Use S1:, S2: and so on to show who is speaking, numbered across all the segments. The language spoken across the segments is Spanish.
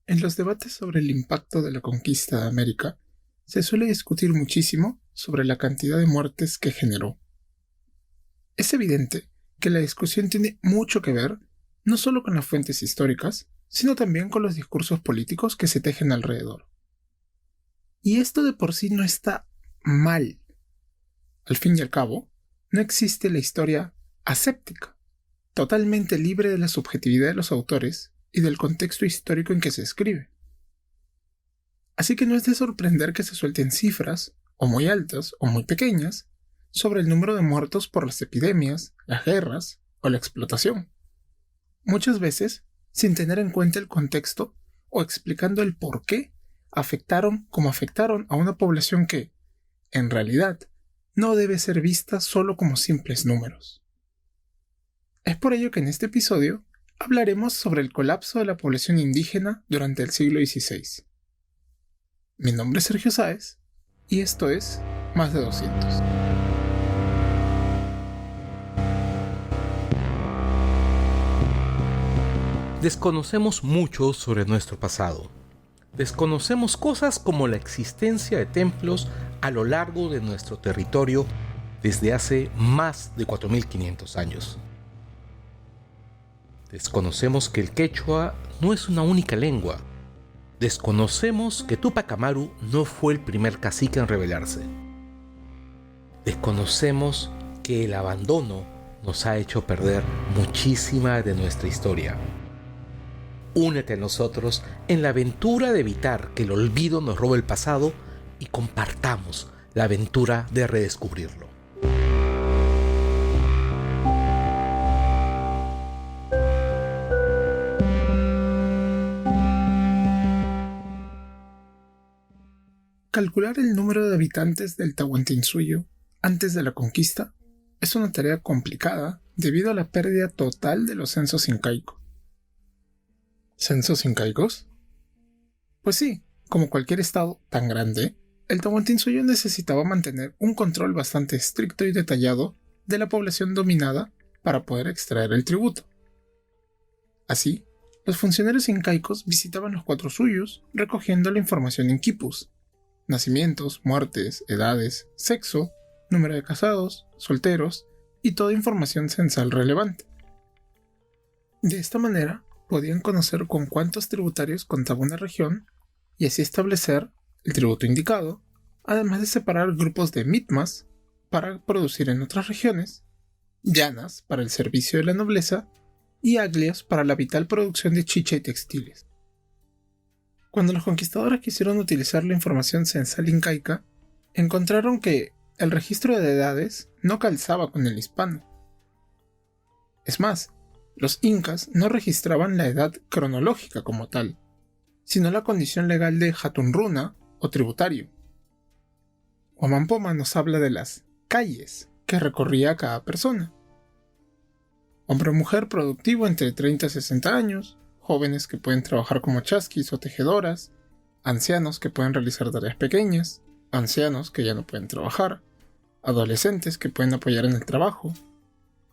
S1: En los debates sobre el impacto de la conquista de América, se suele discutir muchísimo sobre la cantidad de muertes que generó. Es evidente que la discusión tiene mucho que ver no solo con las fuentes históricas, sino también con los discursos políticos que se tejen alrededor. Y esto de por sí no está mal. Al fin y al cabo, no existe la historia aséptica, totalmente libre de la subjetividad de los autores y del contexto histórico en que se escribe. Así que no es de sorprender que se suelten cifras, o muy altas o muy pequeñas, sobre el número de muertos por las epidemias, las guerras o la explotación. Muchas veces, sin tener en cuenta el contexto o explicando el por qué afectaron como afectaron a una población que, en realidad, no debe ser vista solo como simples números. Es por ello que en este episodio hablaremos sobre el colapso de la población indígena durante el siglo XVI. Mi nombre es Sergio Sáez y esto es Más de 200.
S2: Desconocemos mucho sobre nuestro pasado. Desconocemos cosas como la existencia de templos a lo largo de nuestro territorio desde hace más de 4500 años. Desconocemos que el quechua no es una única lengua. Desconocemos que Túpac Amaru no fue el primer cacique en rebelarse. Desconocemos que el abandono nos ha hecho perder muchísima de nuestra historia. Únete a nosotros en la aventura de evitar que el olvido nos robe el pasado y compartamos la aventura de redescubrirlo.
S1: Calcular el número de habitantes del Tahuantinsuyo antes de la conquista es una tarea complicada debido a la pérdida total de los censos incaicos. ¿Censos incaicos? Pues sí, como cualquier estado tan grande, el Tahuantinsuyo necesitaba mantener un control bastante estricto y detallado de la población dominada para poder extraer el tributo. Así, los funcionarios incaicos visitaban los cuatro suyos recogiendo la información en quipus: nacimientos, muertes, edades, sexo, número de casados, solteros y toda información censal relevante. De esta manera, podían conocer con cuántos tributarios contaba una región y así establecer el tributo indicado, además de separar grupos de mitmas para producir en otras regiones, llanas para el servicio de la nobleza y aglias para la vital producción de chicha y textiles. Cuando los conquistadores quisieron utilizar la información censal incaica, encontraron que el registro de edades no calzaba con el hispano. Es más, los incas no registraban la edad cronológica como tal, sino la condición legal de hatunruna o tributario. Huamampoma nos habla de las calles que recorría cada persona. Hombre o mujer productivo entre 30 y 60 años, jóvenes que pueden trabajar como chasquis o tejedoras, ancianos que pueden realizar tareas pequeñas, ancianos que ya no pueden trabajar, adolescentes que pueden apoyar en el trabajo,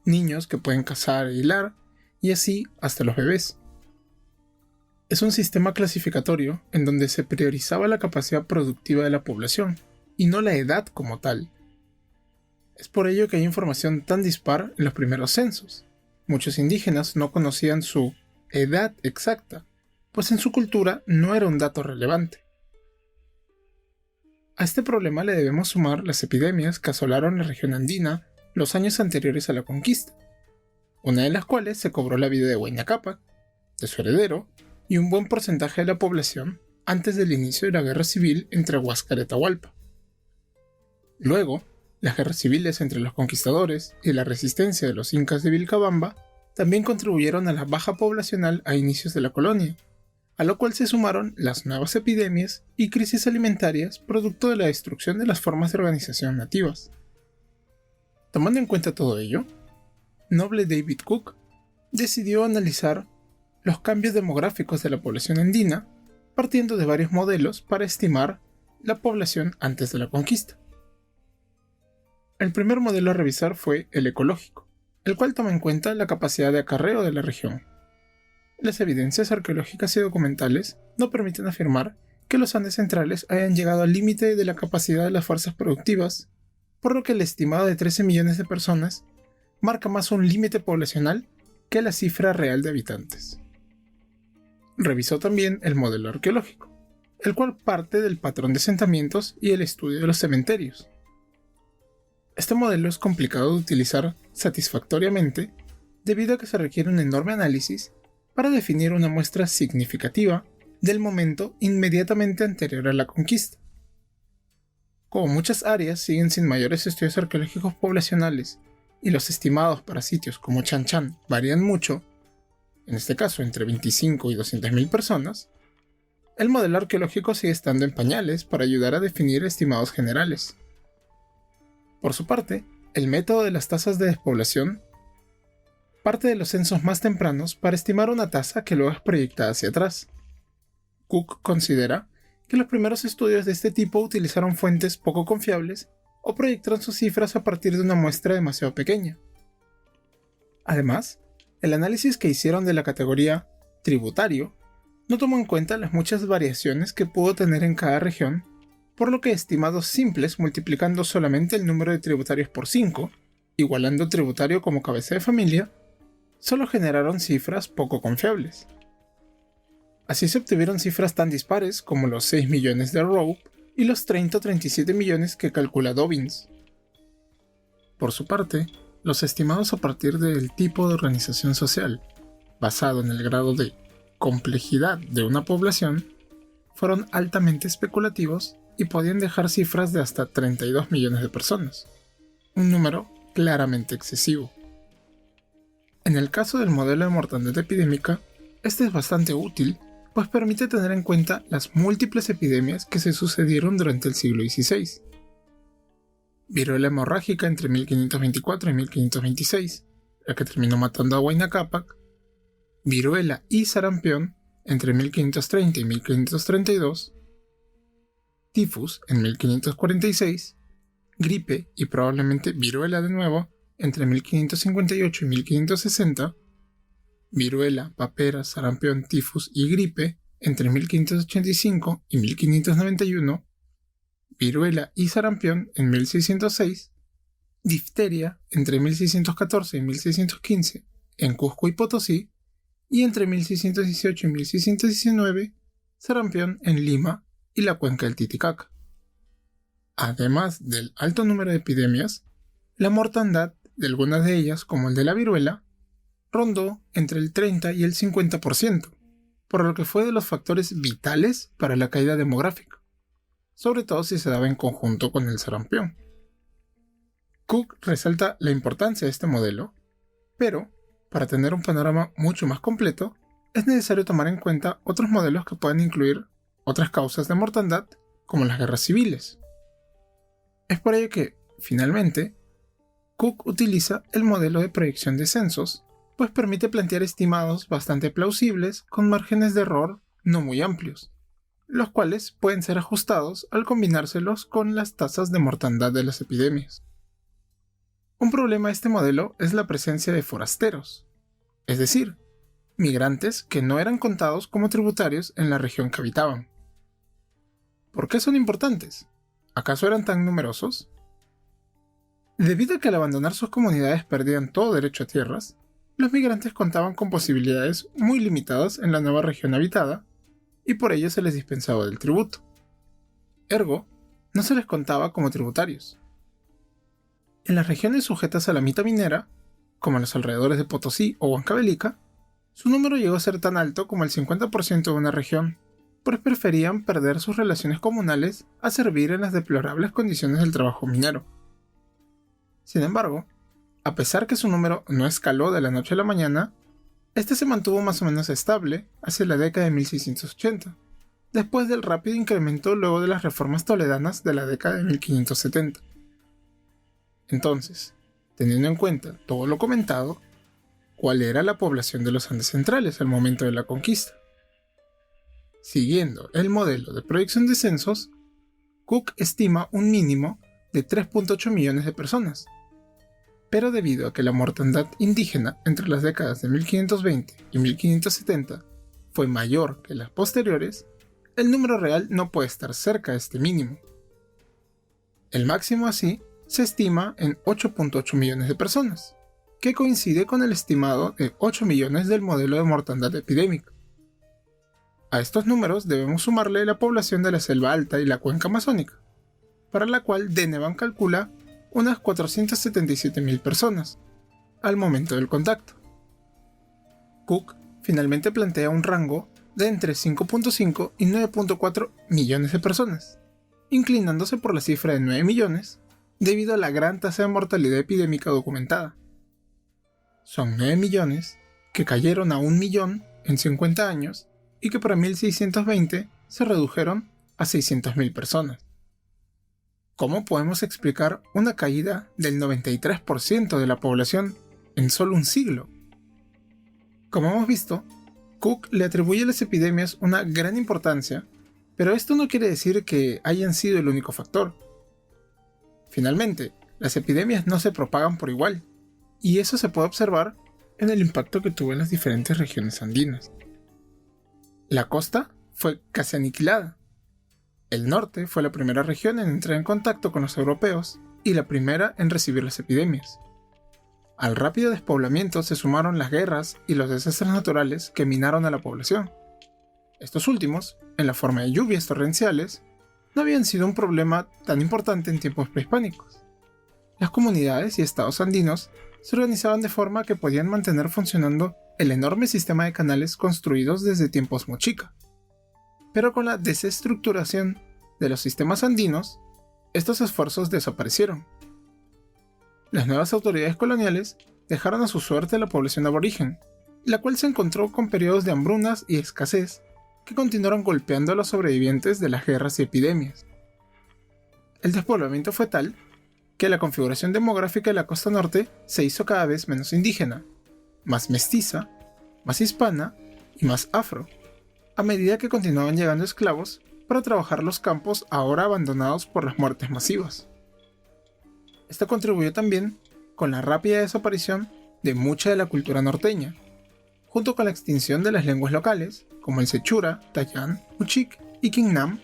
S1: niños que pueden cazar e hilar, y así hasta los bebés. Es un sistema clasificatorio en donde se priorizaba la capacidad productiva de la población, y no la edad como tal. Es por ello que hay información tan dispar en los primeros censos. Muchos indígenas no conocían su edad exacta, pues en su cultura no era un dato relevante. A este problema le debemos sumar las epidemias que asolaron la región andina los años anteriores a la conquista, una de las cuales se cobró la vida de Huayna Cápac, de su heredero, y un buen porcentaje de la población antes del inicio de la guerra civil entre Huáscar y Atahualpa. Luego, las guerras civiles entre los conquistadores y la resistencia de los incas de Vilcabamba también contribuyeron a la baja poblacional a inicios de la colonia, a lo cual se sumaron las nuevas epidemias y crisis alimentarias producto de la destrucción de las formas de organización nativas. Tomando en cuenta todo ello, Noble David Cook decidió analizar los cambios demográficos de la población andina partiendo de varios modelos para estimar la población antes de la conquista. El primer modelo a revisar fue el ecológico, el cual toma en cuenta la capacidad de acarreo de la región. Las evidencias arqueológicas y documentales no permiten afirmar que los Andes centrales hayan llegado al límite de la capacidad de las fuerzas productivas, por lo que el estimado de 13 millones de personas marca más un límite poblacional que la cifra real de habitantes. Revisó también el modelo arqueológico, el cual parte del patrón de asentamientos y el estudio de los cementerios. Este modelo es complicado de utilizar satisfactoriamente debido a que se requiere un enorme análisis para definir una muestra significativa del momento inmediatamente anterior a la conquista. Como muchas áreas siguen sin mayores estudios arqueológicos poblacionales y los estimados para sitios como Chan Chan varían mucho, en este caso entre 25 y 200.000 personas, el modelo arqueológico sigue estando en pañales para ayudar a definir estimados generales. Por su parte, el método de las tasas de despoblación parte de los censos más tempranos para estimar una tasa que luego es proyectada hacia atrás. Cook considera que los primeros estudios de este tipo utilizaron fuentes poco confiables o proyectaron sus cifras a partir de una muestra demasiado pequeña. Además, el análisis que hicieron de la categoría tributario no tomó en cuenta las muchas variaciones que pudo tener en cada región, por lo que estimados simples multiplicando solamente el número de tributarios por 5, igualando el tributario como cabeza de familia, solo generaron cifras poco confiables. Así se obtuvieron cifras tan dispares como los 6 millones de Rowe y los 30 o 37 millones que calcula Dobbins. Por su parte, los estimados a partir del tipo de organización social, basado en el grado de complejidad de una población, fueron altamente especulativos y podían dejar cifras de hasta 32 millones de personas, un número claramente excesivo. En el caso del modelo de mortandad epidémica, este es bastante útil, pues permite tener en cuenta las múltiples epidemias que se sucedieron durante el siglo XVI. Viruela hemorrágica entre 1524 y 1526, la que terminó matando a Huayna Cápac, viruela y sarampión entre 1530 y 1532, tifus en 1546, gripe y probablemente viruela de nuevo entre 1558 y 1560, viruela, papera, sarampión, tifus y gripe entre 1585 y 1591, viruela y sarampión en 1606, difteria entre 1614 y 1615 en Cusco y Potosí, y entre 1618 y 1619, sarampión en Lima y la cuenca del Titicaca. Además del alto número de epidemias, la mortandad de algunas de ellas, como el de la viruela, rondó entre el 30 y el 50%, por lo que fue de los factores vitales para la caída demográfica, sobre todo si se daba en conjunto con el sarampión. Cook resalta la importancia de este modelo, pero, para tener un panorama mucho más completo, es necesario tomar en cuenta otros modelos que pueden incluir otras causas de mortandad, como las guerras civiles. Es por ello que, finalmente, Cook utiliza el modelo de proyección de censos, pues permite plantear estimados bastante plausibles con márgenes de error no muy amplios, los cuales pueden ser ajustados al combinárselos con las tasas de mortandad de las epidemias. Un problema de este modelo es la presencia de forasteros, es decir, migrantes que no eran contados como tributarios en la región que habitaban. ¿Por qué son importantes? ¿Acaso eran tan numerosos? Debido a que al abandonar sus comunidades perdían todo derecho a tierras, los migrantes contaban con posibilidades muy limitadas en la nueva región habitada, y por ello se les dispensaba del tributo. Ergo, no se les contaba como tributarios. En las regiones sujetas a la mita minera, como en los alrededores de Potosí o Huancavelica, su número llegó a ser tan alto como el 50% de una región, pues preferían perder sus relaciones comunales a servir en las deplorables condiciones del trabajo minero. Sin embargo, a pesar que su número no escaló de la noche a la mañana, este se mantuvo más o menos estable hacia la década de 1680, después del rápido incremento luego de las reformas toledanas de la década de 1570. Entonces, teniendo en cuenta todo lo comentado, ¿cuál era la población de los Andes centrales al momento de la conquista? Siguiendo el modelo de proyección de censos, Cook estima un mínimo de 3.8 millones de personas. Pero debido a que la mortandad indígena entre las décadas de 1520 y 1570 fue mayor que las posteriores, el número real no puede estar cerca de este mínimo. El máximo así se estima en 8.8 millones de personas, que coincide con el estimado de 8 millones del modelo de mortandad epidémica. A estos números debemos sumarle la población de la selva alta y la cuenca amazónica, para la cual Denevan calcula unas 477.000 personas, al momento del contacto. Cook finalmente plantea un rango de entre 5.5 y 9.4 millones de personas, inclinándose por la cifra de 9 millones debido a la gran tasa de mortalidad epidémica documentada. Son 9 millones que cayeron a 1 millón en 50 años y que para 1620 se redujeron a 600.000 personas. ¿Cómo podemos explicar una caída del 93% de la población en solo un siglo? Como hemos visto, Cook le atribuye a las epidemias una gran importancia, pero esto no quiere decir que hayan sido el único factor. Finalmente, las epidemias no se propagan por igual, y eso se puede observar en el impacto que tuvo en las diferentes regiones andinas. La costa fue casi aniquilada. El norte fue la primera región en entrar en contacto con los europeos y la primera en recibir las epidemias. Al rápido despoblamiento se sumaron las guerras y los desastres naturales que minaron a la población. Estos últimos, en la forma de lluvias torrenciales, no habían sido un problema tan importante en tiempos prehispánicos. Las comunidades y estados andinos se organizaban de forma que podían mantener funcionando el enorme sistema de canales construidos desde tiempos mochica. Pero con la desestructuración de los sistemas andinos, estos esfuerzos desaparecieron. Las nuevas autoridades coloniales dejaron a su suerte a la población aborigen, la cual se encontró con periodos de hambrunas y escasez que continuaron golpeando a los sobrevivientes de las guerras y epidemias. El despoblamiento fue tal que la configuración demográfica de la costa norte se hizo cada vez menos indígena, más mestiza, más hispana y más afro, a medida que continuaban llegando esclavos para trabajar los campos ahora abandonados por las muertes masivas. Esto contribuyó también con la rápida desaparición de mucha de la cultura norteña, junto con la extinción de las lenguas locales, como el sechura, tayán, uchik y quingnam,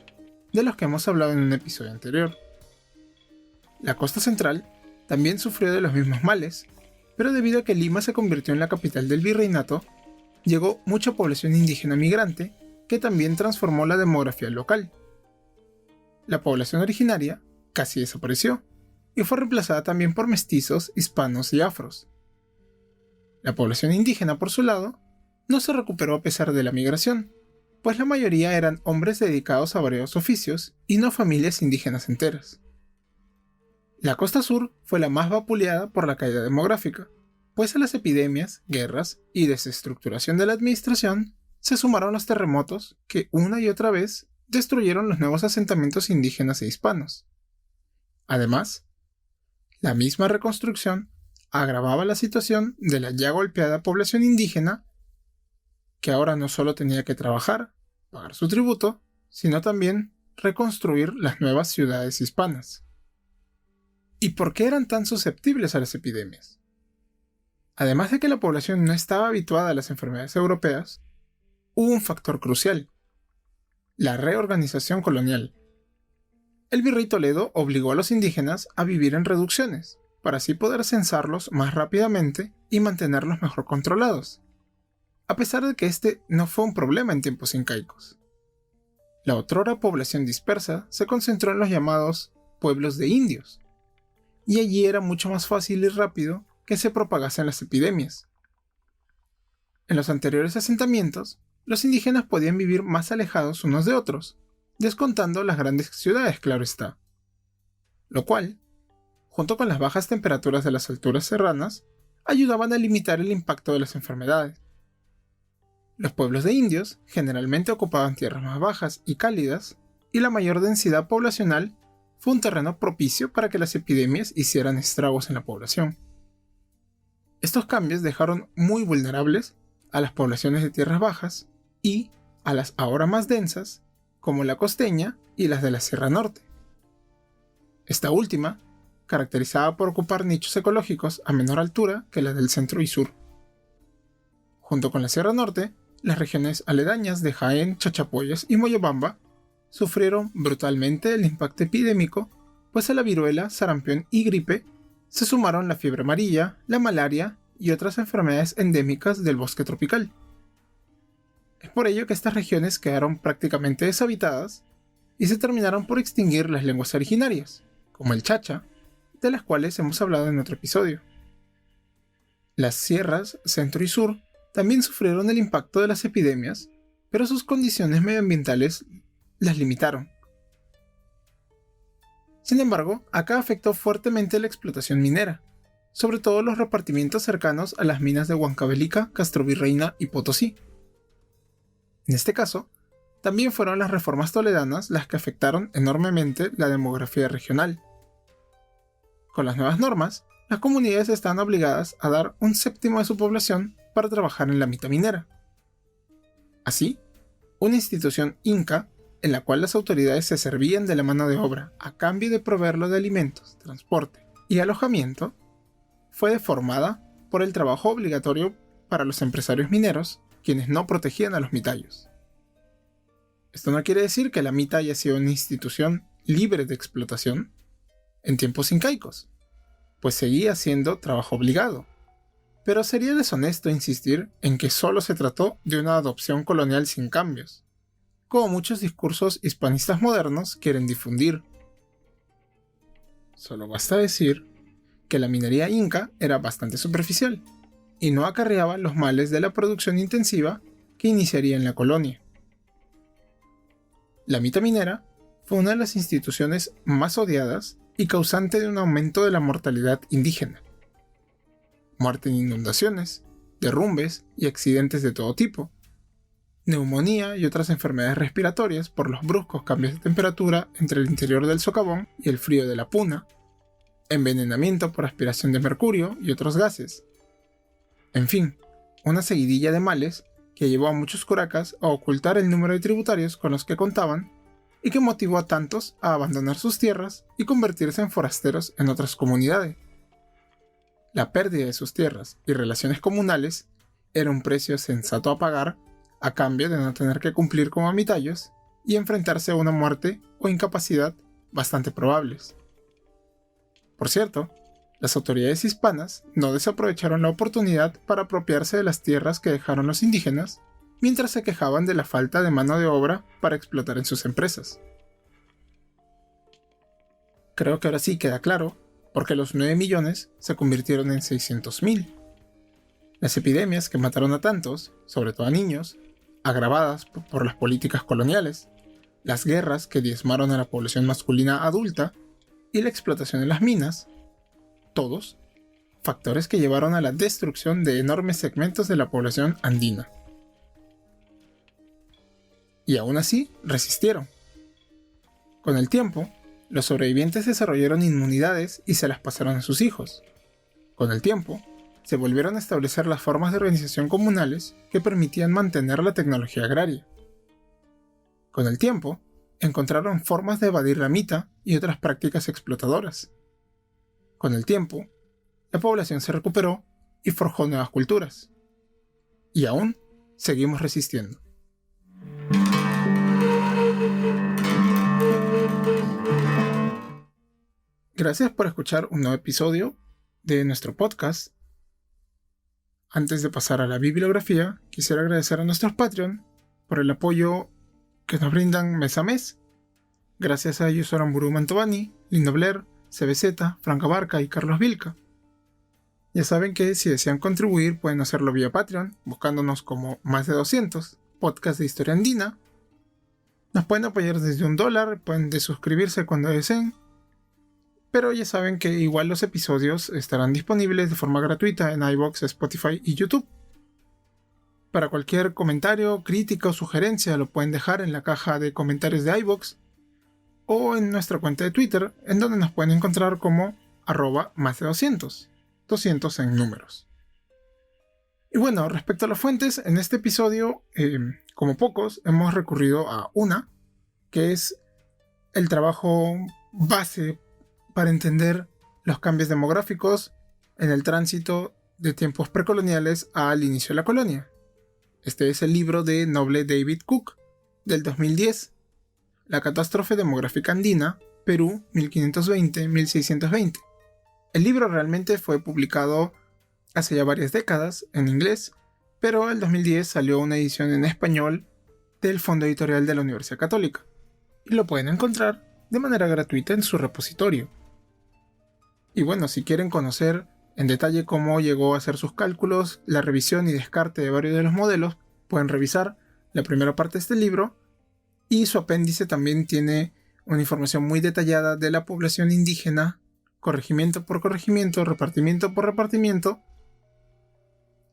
S1: de los que hemos hablado en un episodio anterior. La costa central también sufrió de los mismos males, pero debido a que Lima se convirtió en la capital del virreinato, llegó mucha población indígena migrante que también transformó la demografía local. La población originaria casi desapareció y fue reemplazada también por mestizos, hispanos y afros. La población indígena, por su lado, no se recuperó a pesar de la migración, pues la mayoría eran hombres dedicados a varios oficios y no familias indígenas enteras. La costa sur fue la más vapuleada por la caída demográfica, pues a las epidemias, guerras y desestructuración de la administración se sumaron los terremotos que una y otra vez destruyeron los nuevos asentamientos indígenas e hispanos. Además, la misma reconstrucción agravaba la situación de la ya golpeada población indígena, que ahora no solo tenía que trabajar, pagar su tributo, sino también reconstruir las nuevas ciudades hispanas. ¿Y por qué eran tan susceptibles a las epidemias? Además de que la población no estaba habituada a las enfermedades europeas, hubo un factor crucial: la reorganización colonial. El virrey Toledo obligó a los indígenas a vivir en reducciones, para así poder censarlos más rápidamente y mantenerlos mejor controlados, a pesar de que este no fue un problema en tiempos incaicos. La otrora población dispersa se concentró en los llamados pueblos de indios, y allí era mucho más fácil y rápido que se propagasen las epidemias. En los anteriores asentamientos, los indígenas podían vivir más alejados unos de otros, descontando las grandes ciudades, claro está. Lo cual, junto con las bajas temperaturas de las alturas serranas, ayudaban a limitar el impacto de las enfermedades. Los pueblos de indios generalmente ocupaban tierras más bajas y cálidas, y la mayor densidad poblacional fue un terreno propicio para que las epidemias hicieran estragos en la población. Estos cambios dejaron muy vulnerables a las poblaciones de tierras bajas y a las ahora más densas, como la costeña y las de la Sierra Norte. Esta última caracterizada por ocupar nichos ecológicos a menor altura que la del centro y sur. Junto con la Sierra Norte, las regiones aledañas de Jaén, Chachapoyas y Moyobamba sufrieron brutalmente el impacto epidémico, pues a la viruela, sarampión y gripe se sumaron la fiebre amarilla, la malaria y otras enfermedades endémicas del bosque tropical. Es por ello que estas regiones quedaron prácticamente deshabitadas y se terminaron por extinguir las lenguas originarias, como el chacha, de las cuales hemos hablado en otro episodio. Las sierras centro y sur también sufrieron el impacto de las epidemias, pero sus condiciones medioambientales las limitaron. Sin embargo, acá afectó fuertemente la explotación minera, sobre todo los repartimientos cercanos a las minas de Huancavelica, Castrovirreina y Potosí. En este caso, también fueron las reformas toledanas las que afectaron enormemente la demografía regional. Con las nuevas normas, las comunidades están obligadas a dar 1/7 de su población para trabajar en la mita minera. Así, una institución inca, en la cual las autoridades se servían de la mano de obra a cambio de proveerlo de alimentos, transporte y alojamiento, fue deformada por el trabajo obligatorio para los empresarios mineros, quienes no protegían a los mitayos. Esto no quiere decir que la mita haya sido una institución libre de explotación en tiempos incaicos, pues seguía siendo trabajo obligado. Pero sería deshonesto insistir en que solo se trató de una adopción colonial sin cambios, como muchos discursos hispanistas modernos quieren difundir. Solo basta decir que la minería inca era bastante superficial y no acarreaba los males de la producción intensiva que iniciaría en la colonia. La mita minera fue una de las instituciones más odiadas y causante de un aumento de la mortalidad indígena. Muerte en inundaciones, derrumbes y accidentes de todo tipo, neumonía y otras enfermedades respiratorias por los bruscos cambios de temperatura entre el interior del socavón y el frío de la puna, envenenamiento por aspiración de mercurio y otros gases. En fin, una seguidilla de males que llevó a muchos curacas a ocultar el número de tributarios con los que contaban y que motivó a tantos a abandonar sus tierras y convertirse en forasteros en otras comunidades. La pérdida de sus tierras y relaciones comunales era un precio sensato a pagar a cambio de no tener que cumplir como ermitaños y enfrentarse a una muerte o incapacidad bastante probables. Por cierto, las autoridades hispanas no desaprovecharon la oportunidad para apropiarse de las tierras que dejaron los indígenas, mientras se quejaban de la falta de mano de obra para explotar en sus empresas. Creo que ahora sí queda claro por qué los 9 millones se convirtieron en 600.000. Las epidemias que mataron a tantos, sobre todo a niños, agravadas por las políticas coloniales, las guerras que diezmaron a la población masculina adulta y la explotación en las minas, todos factores que llevaron a la destrucción de enormes segmentos de la población andina. Y aún así resistieron. Con el tiempo, los sobrevivientes desarrollaron inmunidades y se las pasaron a sus hijos. Con el tiempo, se volvieron a establecer las formas de organización comunales que permitían mantener la tecnología agraria. Con el tiempo, encontraron formas de evadir la mita y otras prácticas explotadoras. Con el tiempo, la población se recuperó y forjó nuevas culturas. Y aún seguimos resistiendo. Gracias por escuchar un nuevo episodio de nuestro podcast. Antes de pasar a la bibliografía, quisiera agradecer a nuestros Patreon por el apoyo que nos brindan mes a mes. Gracias a ellos Aramburu Mantovani, Lindo Blair, CBZ, Franca Barca y Carlos Vilca. Ya saben que si desean contribuir pueden hacerlo vía Patreon, buscándonos como Más de 200, podcast de historia andina. Nos pueden apoyar desde $1, pueden desuscribirse cuando deseen. Pero ya saben que igual los episodios estarán disponibles de forma gratuita en iVoox, Spotify y YouTube. Para cualquier comentario, crítica o sugerencia lo pueden dejar en la caja de comentarios de iVoox o en nuestra cuenta de Twitter, en donde nos pueden encontrar como @más de 200 en números. Y bueno, respecto a las fuentes, en este episodio, como pocos, hemos recurrido a una, que es el trabajo base para entender los cambios demográficos en el tránsito de tiempos precoloniales al inicio de la colonia. Este es el libro de Noble David Cook, del 2010, La catástrofe demográfica andina, Perú, 1520-1620. El libro realmente fue publicado hace ya varias décadas en inglés, pero en 2010 salió una edición en español del Fondo Editorial de la Universidad Católica, y lo pueden encontrar de manera gratuita en su repositorio. Y bueno, si quieren conocer en detalle cómo llegó a hacer sus cálculos, la revisión y descarte de varios de los modelos, pueden revisar la primera parte de este libro, y su apéndice también tiene una información muy detallada de la población indígena, corregimiento por corregimiento, repartimiento por repartimiento,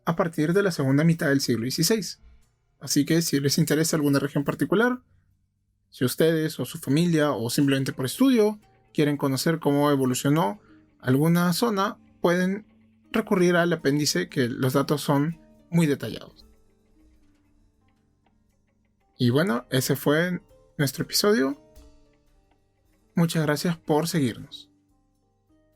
S1: a partir de la segunda mitad del siglo XVI. Así que si les interesa alguna región particular, si ustedes o su familia o simplemente por estudio quieren conocer cómo evolucionó alguna zona, pueden recurrir al apéndice, que los datos son muy detallados. Y bueno, ese fue nuestro episodio. Muchas gracias por seguirnos.